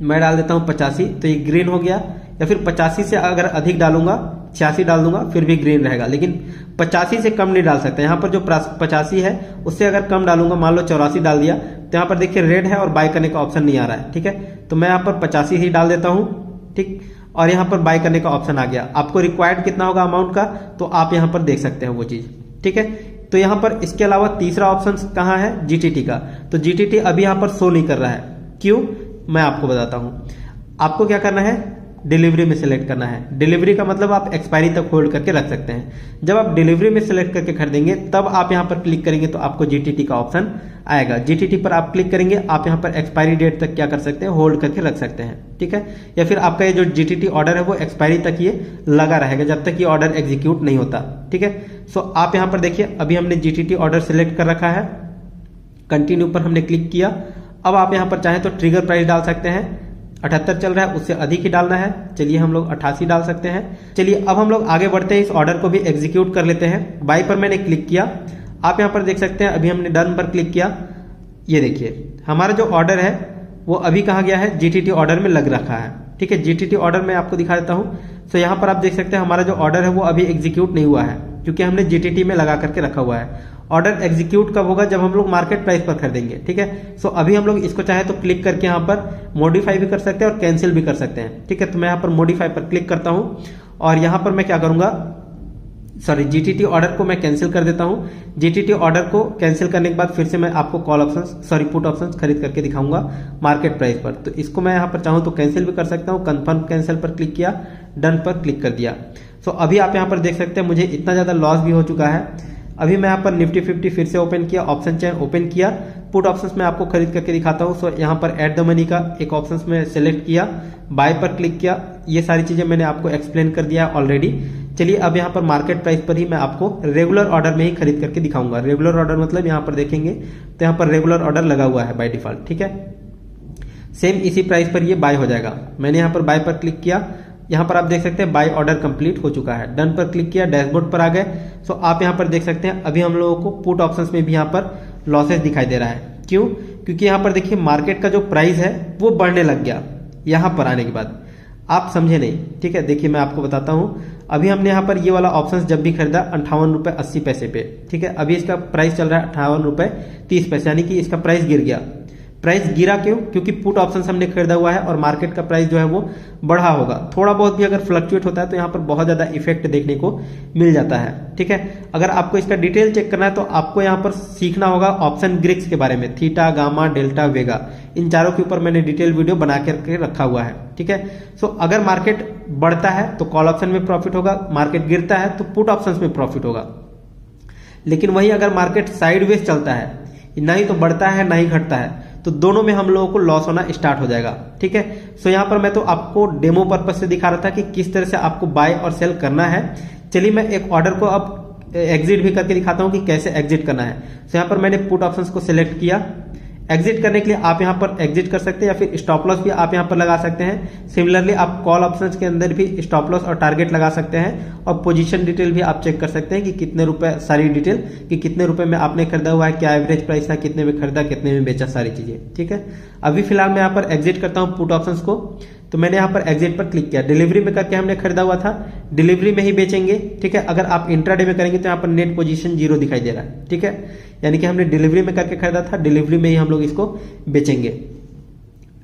मैं डाल देता हूँ 85, तो ये ग्रीन हो गया। या फिर 85 से अगर अधिक डालूंगा, 86 डाल दूंगा, फिर भी ग्रीन रहेगा, लेकिन 85 से कम नहीं डाल सकते। यहाँ पर जो 85 है उससे अगर कम डालूंगा, मान लो 84 डाल दिया, तो यहाँ पर देखिए रेड है और बाय करने का ऑप्शन नहीं आ रहा है, ठीक है। तो मैं यहाँ पर 85 ही डाल देता हूँ, ठीक, और यहाँ पर बाय करने का ऑप्शन आ गया। आपको रिक्वायर्ड कितना होगा अमाउंट का, तो आप यहाँ पर देख सकते हैं वो चीज, ठीक है। तो यहाँ पर इसके अलावा तीसरा ऑप्शन कहाँ है, जीटीटी का। तो जीटीटी अभी यहाँ पर शो नहीं कर रहा है, क्यों, मैं आपको बताता हूँ। आपको क्या करना है, डिलीवरी में सिलेक्ट करना है। डिलीवरी का मतलब आप एक्सपायरी तक होल्ड करके रख सकते हैं। जब आप डिलीवरी में सिलेक्ट करके खरीदेंगे तब आप यहाँ पर क्लिक करेंगे तो आपको जीटीटी का ऑप्शन आएगा। जीटीटी पर आप क्लिक करेंगे, आप यहाँ पर एक्सपायरी डेट तक क्या कर सकते हैं, होल्ड करके रख सकते हैं, ठीक है। या फिर आपका ये जो जीटीटी ऑर्डर है वो एक्सपायरी तक ये लगा रहेगा जब तक ये ऑर्डर एग्जीक्यूट नहीं होता, ठीक है। सो आप यहाँ पर देखिए, अभी हमने जीटीटी ऑर्डर सिलेक्ट कर रखा है, कंटिन्यू पर हमने क्लिक किया। अब आप यहाँ पर चाहें तो ट्रिगर प्राइस डाल सकते हैं, 78 चल रहा है, उससे अधिक ही डालना है। चलिए हम लोग 88 डाल सकते हैं। चलिए अब हम लोग आगे बढ़ते हैं, इस ऑर्डर को भी एग्जीक्यूट कर लेते हैं। बाय पर मैंने क्लिक किया, आप यहाँ पर देख सकते हैं अभी हमने डन पर क्लिक किया। ये देखिए हमारा जो ऑर्डर है वो अभी कहाँ गया है, जीटीटी ऑर्डर में लग रखा है, ठीक है। जीटीटी ऑर्डर में आपको दिखा देता हूँ। तो यहाँ पर आप देख सकते हैं हमारा जो ऑर्डर है वो अभी एग्जीक्यूट नहीं हुआ है क्योंकि हमने जीटीटी में लगा करके रखा हुआ है। ऑर्डर एग्जीक्यूट कब होगा, जब हम लोग मार्केट प्राइस पर खरीदेंगे, ठीक है। सो अभी हम लोग इसको चाहे तो क्लिक करके यहाँ पर मॉडिफाई भी कर सकते हैं और कैंसिल भी कर सकते हैं, ठीक है। तो मैं यहाँ पर मॉडिफाई पर क्लिक करता हूँ और यहाँ पर मैं क्या करूंगा, सॉरी जीटीटी ऑर्डर को मैं कैंसिल कर देता हूँ। जीटीटी ऑर्डर को कैंसिल करने के बाद फिर से मैं आपको call option sorry put option खरीद करके दिखाऊंगा मार्केट प्राइस पर। तो इसको मैं यहाँ पर चाहूँ तो कैंसिल भी कर सकता हूँ। कंफर्म कैंसिल पर क्लिक किया, डन पर क्लिक कर दिया। सो अभी आप यहाँ पर देख सकते हैं मुझे इतना ज्यादा लॉस भी हो चुका है। अभी मैं यहाँ पर निफ्टी 50 फिर से ओपन किया, ऑप्शन चेन ओपन किया, पुट ऑप्शंस में आपको खरीद करके दिखाता हूँ। सो यहाँ पर ऐड द मनी का एक ऑप्शंस में सिलेक्ट किया, बाय पर क्लिक किया। ये सारी चीजें मैंने आपको एक्सप्लेन कर दिया है ऑलरेडी। चलिए अब यहाँ पर मार्केट प्राइस पर ही मैं आपको रेगुलर ऑर्डर में ही खरीद करके दिखाऊंगा। रेगुलर ऑर्डर मतलब यहाँ पर देखेंगे तो यहाँ पर रेगुलर ऑर्डर लगा हुआ है बाय डिफॉल्ट, ठीक है। सेम इसी प्राइस पर ये बाय हो जाएगा। मैंने यहाँ पर बाय पर क्लिक किया, यहाँ पर आप देख सकते हैं बाय ऑर्डर कंप्लीट हो चुका है। डन पर क्लिक किया, डैशबोर्ड पर आ गए। सो आप यहाँ पर देख सकते हैं अभी हम लोगों को पुट ऑप्शंस में भी यहाँ पर लॉसेस दिखाई दे रहा है। क्यों? क्योंकि यहाँ पर देखिए मार्केट का जो प्राइस है वो बढ़ने लग गया यहाँ पर आने के बाद। आप समझे नहीं, ठीक है। देखिए मैं आपको बताता हूँ, अभी हमने यहाँ पर ये वाला ऑप्शन जब भी खरीदा 58 रुपए 80 पैसे पे, ठीक है। अभी इसका प्राइस चल रहा है 58 रुपए 30 पैसे, यानी कि इसका प्राइस गिर गया। प्राइस गिरा क्यों? क्योंकि पुट ऑप्शन हमने खरीदा हुआ है और मार्केट का प्राइस जो है वो बढ़ा होगा। थोड़ा बहुत भी अगर फ्लक्चुएट होता है तो यहाँ पर बहुत ज्यादा इफेक्ट देखने को मिल जाता है, ठीक है। अगर आपको इसका डिटेल चेक करना है तो आपको यहाँ पर सीखना होगा ऑप्शन ग्रिक्स के बारे में, थीटा, गामा, डेल्टा, वेगा, इन चारों के ऊपर मैंने डिटेल वीडियो बना करके रखा हुआ है, ठीक है। सो अगर मार्केट बढ़ता है तो कॉल ऑप्शन में प्रॉफिट होगा, मार्केट गिरता है तो पुट ऑप्शन में प्रॉफिट होगा। लेकिन वही अगर मार्केट साइडवेज चलता है, ना ही तो बढ़ता है ना ही घटता है, तो दोनों में हम लोगों को लॉस होना स्टार्ट हो जाएगा, ठीक है। सो यहाँ पर मैं तो आपको डेमो पर्पज से दिखा रहा था कि किस तरह से आपको बाय और सेल करना है। चलिए मैं एक ऑर्डर को अब एग्जिट भी करके दिखाता हूँ कि कैसे एग्जिट करना है। सो यहाँ पर मैंने पुट ऑप्शंस को सिलेक्ट किया। एग्जिट करने के लिए आप यहाँ पर एग्जिट कर सकते हैं या फिर स्टॉप लॉस भी आप यहाँ पर लगा सकते हैं। सिमिलरली आप कॉल ऑप्शंस के अंदर भी स्टॉप लॉस और टारगेट लगा सकते हैं और पोजीशन डिटेल भी आप चेक कर सकते हैं कि कितने रुपए, सारी डिटेल कि कितने रुपए में आपने खरीदा हुआ है, क्या एवरेज प्राइस था, कितने में खरीदा, कितने में बेचा, सारी चीजें, ठीक है। अभी फिलहाल मैं यहाँ पर एग्जिट करता हूँ पुट ऑप्शंस को। तो मैंने यहाँ पर एग्जिट पर क्लिक किया। डिलीवरी में करके हमने खरीदा हुआ था, डिलीवरी में ही बेचेंगे, ठीक है। अगर आप इंट्राडे में करेंगे तो यहाँ पर नेट पोजीशन 0 दिखाई दे रहा है, ठीक है। यानी कि हमने डिलीवरी में करके खरीदा था, डिलीवरी में ही हम लोग इसको बेचेंगे।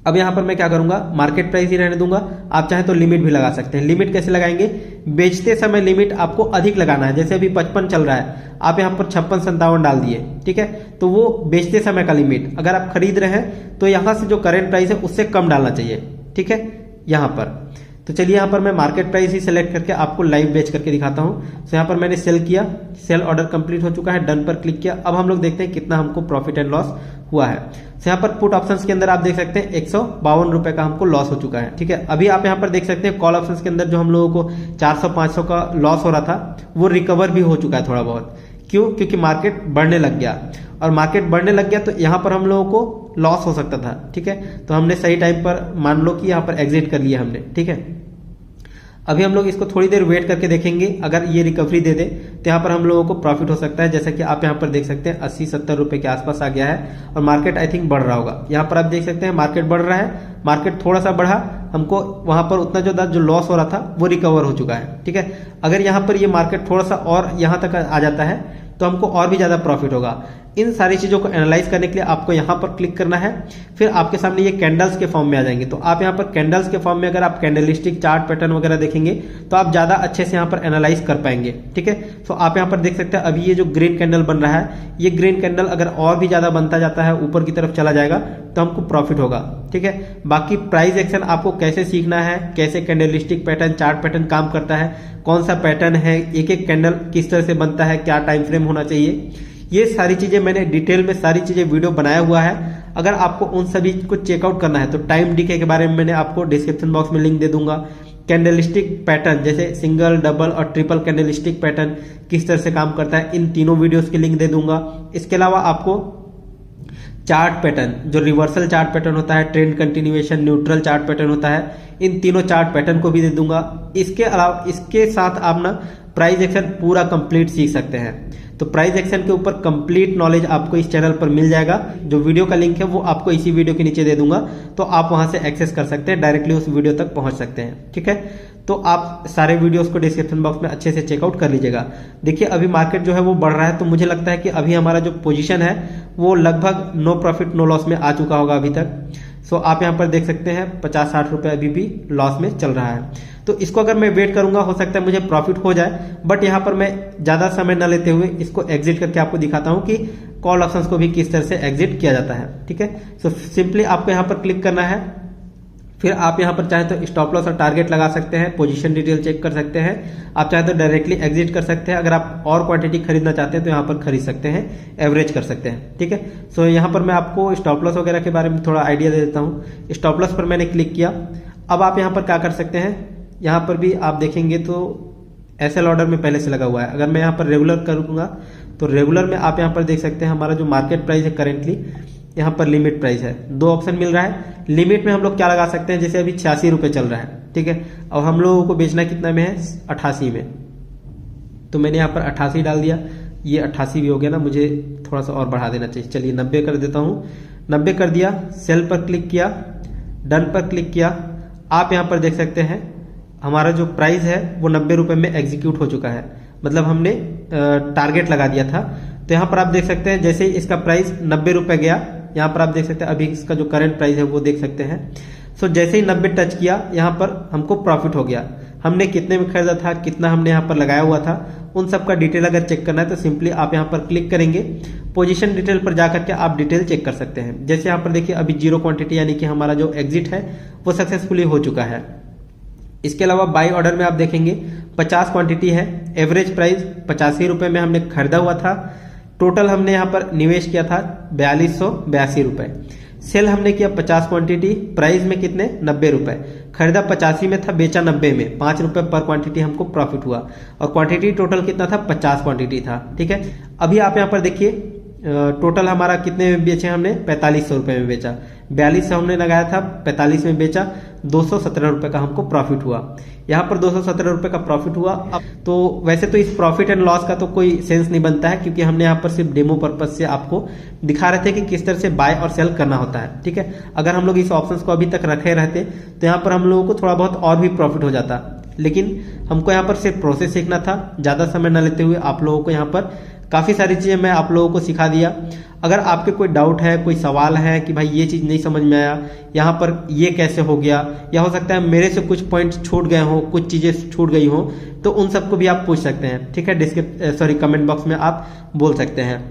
अब यहाँ पर मैं क्या करूंगा, मार्केट प्राइस ही रहने दूंगा। आप चाहे तो लिमिट भी लगा सकते हैं। लिमिट कैसे लगाएंगे? बेचते समय लिमिट आपको अधिक लगाना है। जैसे अभी 55 चल रहा है, आप यहाँ पर 56-57 डाल दिए, ठीक है। तो वो बेचते समय का लिमिट। अगर आप खरीद रहे हैं तो यहाँ से जो करंट प्राइस है उससे कम डालना चाहिए, ठीक है, यहाँ पर। तो चलिए यहाँ पर मैं मार्केट प्राइस ही सिलेक्ट करके आपको लाइव बेच करके दिखाता हूँ। तो यहाँ पर मैंने सेल किया, सेल ऑर्डर कंप्लीट हो चुका है, डन पर क्लिक किया। अब हम लोग देखते हैं कितना हमको प्रॉफिट एंड लॉस हुआ है। तो यहाँ पर पुट ऑप्शंस के अंदर आप देख सकते हैं 152 रुपए का हमको लॉस हो चुका है, ठीक है। अभी आप यहाँ पर देख सकते हैं कॉल ऑप्शंस के अंदर जो हम लोगों को 400-500 का लॉस हो रहा था वो रिकवर भी हो चुका है थोड़ा बहुत। क्यों? क्योंकि मार्केट बढ़ने लग गया, और मार्केट बढ़ने लग गया तो यहाँ पर हम लोगों को लॉस हो सकता था, ठीक है। तो हमने सही टाइम पर मान लो कि यहाँ पर एग्जिट कर लिया हमने, ठीक है। अभी हम लोग इसको थोड़ी देर वेट करके देखेंगे। अगर ये रिकवरी दे दे तो यहाँ पर हम लोगों को प्रॉफिट हो सकता है। जैसा कि आप यहाँ पर देख सकते हैं 80-70 रुपए के आसपास आ गया है और मार्केट आई थिंक बढ़ रहा होगा। यहाँ पर आप देख सकते हैं मार्केट बढ़ रहा है, मार्केट थोड़ा सा बढ़ा, हमको वहां पर उतना जो लॉस हो रहा था वो रिकवर हो चुका है, ठीक है। अगर यहाँ पर ये मार्केट थोड़ा सा और यहाँ तक आ जाता है तो हमको और भी ज्यादा प्रॉफिट होगा। इन सारी चीजों को एनालाइज करने के लिए आपको यहाँ पर क्लिक करना है। फिर आपके सामने ये कैंडल्स के फॉर्म में आ जाएंगे। तो आप यहाँ पर कैंडल्स के फॉर्म में अगर आप कैंडलिस्टिक चार्ट पैटर्न वगैरह देखेंगे तो आप ज्यादा अच्छे से यहाँ पर एनालाइज कर पाएंगे, ठीक है। तो सो आप यहाँ पर देख सकते हैं अभी ये जो ग्रीन कैंडल बन रहा है, ये ग्रीन कैंडल अगर और भी ज्यादा बनता जाता है, ऊपर की तरफ चला जाएगा तो हमको प्रॉफिट होगा। ठीक है, बाकी प्राइस एक्शन आपको कैसे सीखना है, कैसे कैंडलस्टिक पैटर्न, चार्ट पैटर्न काम करता है, कौन सा पैटर्न है, एक एक कैंडल किस तरह से बनता है, क्या टाइम फ्रेम होना चाहिए, ये सारी चीजें मैंने डिटेल में सारी चीजें वीडियो बनाया हुआ है। अगर आपको उन सभी को चेकआउट करना है तो टाइम डीके के बारे में मैंने आपको डिस्क्रिप्शन बॉक्स में लिंक दे दूंगा। कैंडलस्टिक पैटर्न जैसे सिंगल, डबल और ट्रिपल कैंडलस्टिक पैटर्न किस तरह से काम करता है, इन तीनों वीडियोस की लिंक दे दूंगा। इसके अलावा आपको चार्ट पैटर्न, जो रिवर्सल चार्ट पैटर्न होता है, trend continuation, neutral chart pattern होता है, इन तीनों चार्ट पैटर्न को भी दे दूंगा। इसके अलावा इसके साथ आप ना प्राइस एक्शन पूरा कंप्लीट सीख सकते हैं। तो प्राइस एक्शन के ऊपर कंप्लीट नॉलेज आपको इस चैनल पर मिल जाएगा। जो वीडियो का लिंक है वो आपको इसी वीडियो के नीचे दे दूंगा, तो आप वहां से एक्सेस कर सकते हैं, डायरेक्टली उस वीडियो तक पहुंच सकते हैं। ठीक है, तो आप सारे वीडियोस को डिस्क्रिप्शन बॉक्स में अच्छे से चेकआउट कर लीजिएगा। देखिए अभी मार्केट जो है वो बढ़ रहा है, तो मुझे लगता है कि अभी हमारा जो पोजीशन है वो लगभग नो प्रॉफिट नो लॉस में आ चुका होगा अभी तक। सो आप यहाँ पर देख सकते हैं 50-60 रुपए अभी भी लॉस में चल रहा है। तो इसको अगर मैं वेट करूंगा हो सकता है मुझे प्रॉफिट हो जाए, बट यहाँ पर मैं ज्यादा समय न लेते हुए इसको एग्जिट करके आपको दिखाता हूँ कि कॉल ऑप्शंस को भी किस तरह से एग्जिट किया जाता है। ठीक है, सो सिंपली आपको यहाँ पर क्लिक करना है, फिर आप यहाँ पर चाहे तो स्टॉप लॉस और टारगेट लगा सकते हैं, पोजीशन डिटेल चेक कर सकते हैं, आप चाहे तो डायरेक्टली एग्जिट कर सकते हैं। अगर आप और क्वांटिटी खरीदना चाहते हैं तो यहाँ पर खरीद सकते हैं, एवरेज कर सकते हैं। ठीक है, सो यहाँ पर मैं आपको स्टॉप लॉस वगैरह के बारे में थोड़ा आइडिया दे देता हूँ। स्टॉप लॉस पर मैंने क्लिक किया। अब आप यहाँ पर क्या कर सकते हैं, यहाँ पर भी आप देखेंगे तो एसएल ऑर्डर में पहले से लगा हुआ है। अगर मैं यहाँ पर रेगुलर करूंगा तो रेगुलर में आप यहाँ पर देख सकते हैं हमारा जो मार्केट प्राइस है करेंटली, यहाँ पर लिमिट प्राइस है, 2 ऑप्शन मिल रहा है। लिमिट में हम लोग क्या लगा सकते हैं, जैसे अभी 86 रुपए चल रहा है। ठीक है, और हम लोगों को बेचना कितना में है, 88 में, तो मैंने यहाँ पर 88 डाल दिया। ये 88 भी हो गया ना, मुझे थोड़ा सा और बढ़ा देना चाहिए, चलिए 90 कर देता हूँ। 90 कर दिया, सेल पर क्लिक किया, डन पर क्लिक किया। आप यहाँ पर देख सकते हैं हमारा जो प्राइस है वो 90 रुपए में एग्जीक्यूट हो चुका है, मतलब हमने टारगेट लगा दिया था। तो यहाँ पर आप देख सकते हैं जैसे ही इसका प्राइस 90 रुपए गया, यहाँ पर आप देख सकते हैं अभी इसका जो करंट प्राइस है वो देख सकते हैं। सो जैसे ही 90 टच किया, यहाँ पर हमको प्रॉफिट हो गया। हमने कितने में खरीदा था, कितना हमने यहाँ पर लगाया हुआ था, उन सब का डिटेल अगर चेक करना है तो सिंपली आप यहाँ पर क्लिक करेंगे, पोजीशन डिटेल पर जाकर के आप डिटेल चेक कर सकते हैं। जैसे यहाँ पर देखिए अभी 0 क्वांटिटी यानी कि हमारा जो एग्जिट है वो सक्सेसफुली हो चुका है। इसके अलावा बाई ऑर्डर में आप देखेंगे 50 क्वांटिटी है, एवरेज प्राइस 85 रुपए में हमने खरीदा हुआ था। टोटल हमने यहाँ पर निवेश किया था 4282 रुपए। सेल हमने किया 50 क्वांटिटी, प्राइस में कितने, 90 रुपए। खरीदा 85 में था, बेचा 90 में, 5 रुपए पर क्वांटिटी हमको प्रॉफिट हुआ। और क्वांटिटी टोटल कितना था, 50 क्वांटिटी था। ठीक है, अभी आप यहाँ पर देखिए टोटल हमारा कितने में बेचे हमने, 4500 रुपए में बेचा। 4200 हमने लगाया था, 45 में बेचा, 217 रुपए का हमको प्रॉफिट हुआ। यहाँ पर 217 रुपए का प्रॉफिट हुआ। अब तो वैसे तो इस प्रॉफिट एंड लॉस का तो कोई सेंस नहीं बनता है, क्योंकि हमने यहाँ पर सिर्फ डेमो पर्पज से आपको दिखा रहे थे कि किस तरह से बाय और सेल करना होता है। ठीक है, अगर हम लोग इस ऑप्शंस को अभी तक रखे रहते तो यहाँ पर हम लोगों को थोड़ा बहुत और भी प्रॉफिट हो जाता, लेकिन हमको यहाँ पर सिर्फ प्रोसेस सीखना था। ज्यादा समय न लेते हुए आप लोगों को यहाँ पर काफी सारी चीजें मैं आप लोगों को सिखा दिया। अगर आपके कोई डाउट है, कोई सवाल है कि भाई ये चीज नहीं समझ में आया, यहाँ पर ये कैसे हो गया, या हो सकता है मेरे से कुछ पॉइंट छूट गए हो, कुछ चीजें छूट गई हो, तो उन सबको भी आप पूछ सकते हैं। ठीक है, कमेंट बॉक्स में आप बोल सकते हैं।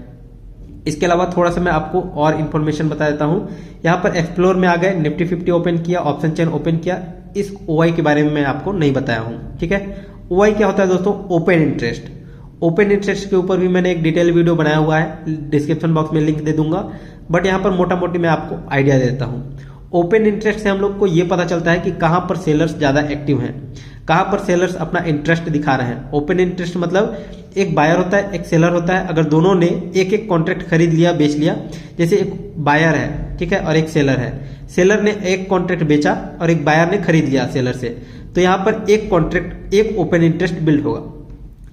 इसके अलावा थोड़ा सा मैं आपको और इन्फॉर्मेशन बता देता हूँ। यहाँ पर एक्सप्लोर में आ गए, निफ्टी 50 ओपन किया, ऑप्शन चेन ओपन किया। इस ओआई के बारे में मैं आपको नहीं बताया हूँ। ठीक है, ओआई क्या होता है दोस्तों, ओपन इंटरेस्ट। ओपन इंटरेस्ट के ऊपर भी मैंने एक डिटेल वीडियो बनाया हुआ है, डिस्क्रिप्शन बॉक्स में लिंक दे दूंगा, बट यहाँ पर मोटा मोटी मैं आपको आइडिया दे देता हूँ। ओपन इंटरेस्ट से हम लोग को ये पता चलता है कि कहाँ पर सेलर्स ज्यादा एक्टिव हैं, कहाँ पर सेलर्स अपना इंटरेस्ट दिखा रहे हैं। ओपन इंटरेस्ट मतलब एक बायर होता है, एक सेलर होता है। अगर दोनों ने एक एक कॉन्ट्रैक्ट खरीद लिया, बेच लिया, जैसे एक बायर है, ठीक है, और एक सेलर है, सेलर ने एक कॉन्ट्रैक्ट बेचा और एक बायर ने खरीद लिया सेलर से, तो यहाँ पर एक कॉन्ट्रैक्ट, एक ओपन इंटरेस्ट बिल्ड होगा।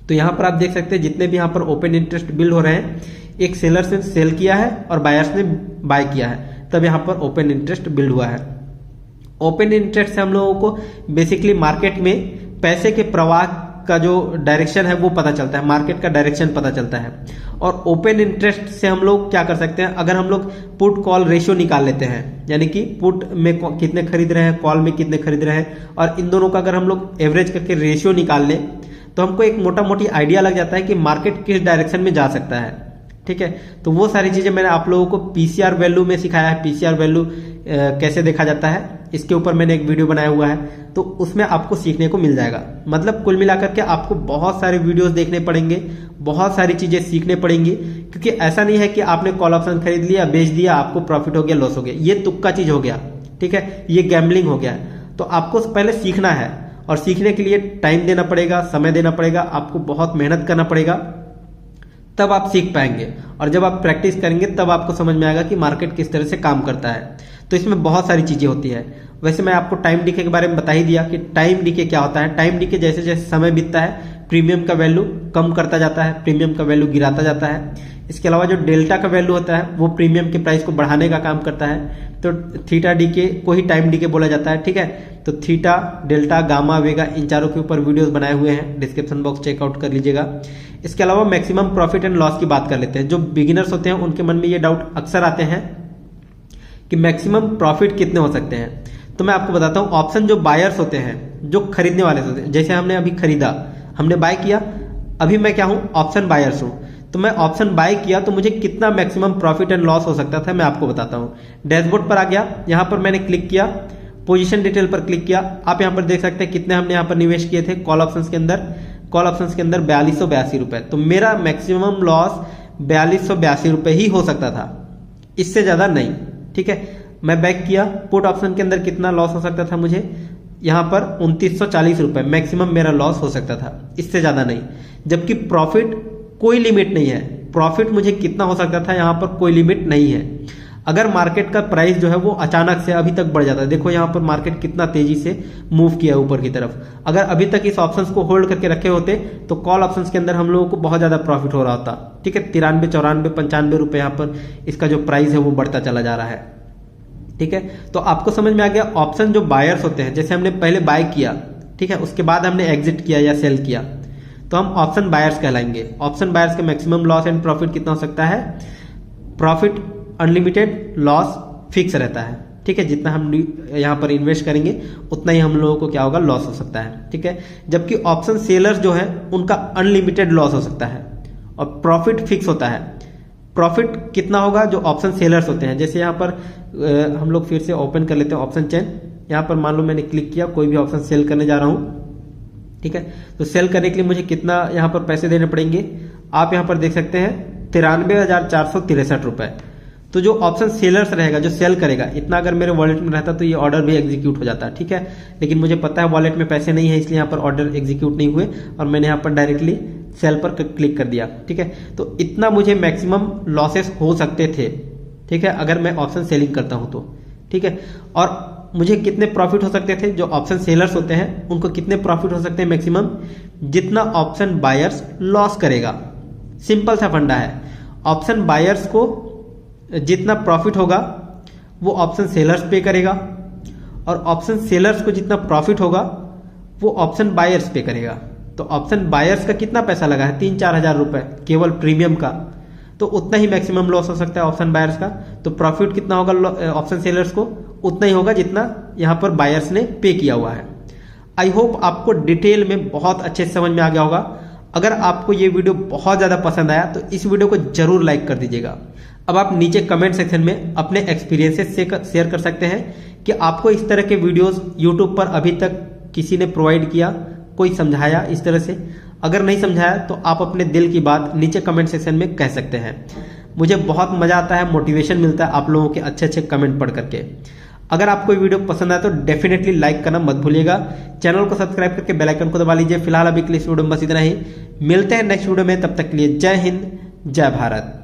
तो यहाँ पर आप देख सकते हैं जितने भी यहाँ पर ओपन इंटरेस्ट बिल्ड हो रहे हैं, एक सेलर्स ने सेल किया है और बायर्स ने बाय किया है, तब यहाँ पर ओपन इंटरेस्ट बिल्ड हुआ है। ओपन इंटरेस्ट से हम लोगों को बेसिकली मार्केट में पैसे के प्रवाह का जो डायरेक्शन है वो पता चलता है, मार्केट का डायरेक्शन पता चलता है। और ओपन इंटरेस्ट से हम लोग क्या कर सकते हैं, अगर हम लोग पुट कॉल रेशियो निकाल लेते हैं, यानी कि पुट में कितने खरीद रहे हैं, कॉल में कितने खरीद रहे हैं, और इन दोनों का अगर हम लोग एवरेज करके रेशियो निकाल लें, तो हमको एक मोटा मोटी आइडिया लग जाता है कि मार्केट किस डायरेक्शन में जा सकता है। ठीक है, तो वो सारी चीजें मैंने आप लोगों को पीसीआर वैल्यू में सिखाया है। पीसीआर वैल्यू कैसे देखा जाता है, इसके ऊपर मैंने एक वीडियो बनाया हुआ है, तो उसमें आपको सीखने को मिल जाएगा। मतलब कुल मिलाकर के आपको बहुत सारे वीडियोस देखने पड़ेंगे, बहुत सारी चीजें सीखने पड़ेंगी, क्योंकि ऐसा नहीं है कि आपने कॉल ऑप्शन खरीद लिया, बेच दिया, आपको प्रॉफिट हो गया, लॉस हो गया, ये तुक्का चीज हो गया। ठीक है, ये गैम्बलिंग हो गया। तो आपको पहले सीखना है, और सीखने के लिए टाइम देना पड़ेगा, समय देना पड़ेगा, आपको बहुत मेहनत करना पड़ेगा, तब आप सीख पाएंगे। और जब आप प्रैक्टिस करेंगे तब आपको समझ में आएगा कि मार्केट किस तरह से काम करता है। तो इसमें बहुत सारी चीजें होती है। वैसे मैं आपको टाइम डीके के बारे में बता ही दिया कि टाइम डीके क्या होता है। टाइम डीके जैसे जैसे समय बीतता है प्रीमियम का वैल्यू कम करता जाता है, प्रीमियम का वैल्यू गिराता जाता है। इसके अलावा जो डेल्टा का वैल्यू होता है वो प्रीमियम के प्राइस को बढ़ाने का काम करता है। तो थीटा डीके को ही टाइम डीके बोला जाता है। ठीक है, तो थीटा, डेल्टा, गामा, वेगा, इन चारों के ऊपर वीडियोस बनाए हुए हैं, डिस्क्रिप्शन बॉक्स चेकआउट कर लीजिएगा। इसके अलावा मैक्सिमम प्रॉफिट एंड लॉस की बात कर लेते हैं। जो बिगिनर्स होते हैं उनके मन में ये डाउट अक्सर आते हैं कि मैक्सिमम प्रॉफिट कितने हो सकते हैं। तो मैं आपको बताता हूं, ऑप्शन जो बायर्स होते हैं, जो खरीदने वाले होते हैं, जैसे हमने अभी खरीदा, हमने बाय किया, अभी मैं क्या हूं, ऑप्शन बायर्स हूं। तो मैं ऑप्शन बाय किया तो मुझे कितना मैक्सिमम प्रॉफिट एंड लॉस हो सकता था मैं आपको बताता हूं। डैशबोर्ड पर आ गया, यहां पर मैंने क्लिक किया, पोजीशन डिटेल पर क्लिक किया। आप यहां पर देख सकते हैं कितने हमने यहां पर निवेश किए थे कॉल ऑप्शंस के अंदर। कॉल ऑप्शंस के अंदर 4282 रुपए। तो मेरा मैक्सिमम लॉस 4282 रुपए ही हो सकता था, इससे ज्यादा नहीं। ठीक है, मैं बैक किया, पुट ऑप्शन के अंदर कितना लॉस हो सकता था मुझे, यहां पर 2940 रुपए मैक्सिमम मेरा लॉस हो सकता था, इससे ज्यादा नहीं। जबकि प्रॉफिट कोई लिमिट नहीं है, प्रॉफिट मुझे कितना हो सकता था यहां पर कोई लिमिट नहीं है। अगर मार्केट का प्राइस जो है वो अचानक से अभी तक बढ़ जाता है, देखो यहां पर मार्केट कितना तेजी से मूव किया ऊपर की तरफ। अगर अभी तक इस ऑप्शंस को होल्ड करके रखे होते तो कॉल ऑप्शंस के अंदर हम लोगों को बहुत ज्यादा प्रॉफिट हो रहा होता। ठीक है, 93, 94, 95 रुपए यहां पर इसका जो प्राइस है वो बढ़ता चला जा रहा है। ठीक है, तो आपको समझ में आ गया। ऑप्शन जो बायर्स होते हैं, जैसे हमने पहले बाय किया, ठीक है, उसके बाद हमने एग्जिट किया या सेल किया, तो हम ऑप्शन बायर्स कहलाएंगे। ऑप्शन बायर्स का मैक्सिमम लॉस एंड प्रॉफिट कितना हो सकता है, प्रॉफिट अनलिमिटेड, लॉस फिक्स रहता है। ठीक है, जितना हम यहां पर इन्वेस्ट करेंगे उतना ही हम लोगों को क्या होगा, लॉस हो सकता है। ठीक है, जबकि ऑप्शन सेलर्स जो है उनका अनलिमिटेड लॉस हो सकता है और प्रॉफिट फिक्स होता है। प्रॉफिट कितना होगा जो ऑप्शन सेलर्स होते हैं, जैसे यहां पर हम लोग फिर से ओपन कर लेते हैं ऑप्शन चेन। यहां पर मान लो मैंने क्लिक किया, कोई भी ऑप्शन सेल करने जा रहा हूं। ठीक है, तो सेल करने के लिए मुझे कितना यहां पर पैसे देने पड़ेंगे, आप यहां पर देख सकते हैं 93,463 रुपए। तो जो ऑप्शन सेलर्स रहेगा, जो सेल करेगा, इतना अगर मेरे वॉलेट में रहता तो ये ऑर्डर भी एग्जीक्यूट हो जाता। ठीक है, लेकिन मुझे पता है वॉलेट में पैसे नहीं है, इसलिए यहाँ पर ऑर्डर एग्जीक्यूट नहीं हुए और मैंने यहाँ पर डायरेक्टली सेल पर क्लिक कर दिया। ठीक है, तो इतना मुझे मैक्सिमम लॉसेस हो सकते थे। ठीक है, अगर मैं ऑप्शन सेलिंग करता हूं तो। ठीक है, और मुझे कितने प्रॉफिट हो सकते थे, जो ऑप्शन सेलर्स होते हैं उनको कितने प्रॉफिट हो सकते हैं मैक्सिमम, जितना ऑप्शन बायर्स लॉस करेगा। सिंपल सा फंडा है, ऑप्शन बायर्स को जितना प्रॉफिट होगा वो ऑप्शन सेलर्स पे करेगा, और ऑप्शन सेलर्स को जितना प्रॉफिट होगा वो ऑप्शन बायर्स पे करेगा। तो ऑप्शन बायर्स का कितना पैसा लगा है, 3-4 हजार रुपए केवल प्रीमियम का, तो उतना ही मैक्सिमम लॉस हो सकता है ऑप्शन बायर्स का। तो प्रॉफिट कितना होगा ऑप्शन सेलर्स को, उतना ही होगा जितना यहां पर बायर्स ने पे किया हुआ है। आई होप आपको डिटेल में बहुत अच्छे से समझ में आ गया होगा। अगर आपको ये वीडियो बहुत ज्यादा पसंद आया तो इस वीडियो को जरूर लाइक कर दीजिएगा। अब आप नीचे कमेंट सेक्शन में अपने एक्सपीरियंसेस शेयर कर सकते हैं कि आपको इस तरह के वीडियोस यूट्यूब पर अभी तक किसी ने प्रोवाइड किया, कोई समझाया इस तरह से। अगर नहीं समझाया तो आप अपने दिल की बात नीचे कमेंट सेक्शन में कह सकते हैं। मुझे बहुत मजा आता है, मोटिवेशन मिलता है आप लोगों के अच्छे अच्छे कमेंट पढ़ करके। अगर आपको वीडियो पसंद आए तो डेफिनेटली लाइक करना मत भूलिएगा। चैनल को सब्सक्राइब करके बेल आइकन को दबा लीजिए। फिलहाल अभी के लिए इस वीडियो में बस इतना ही, मिलते हैं नेक्स्ट वीडियो में, तब तक के लिए जय हिंद, जय भारत।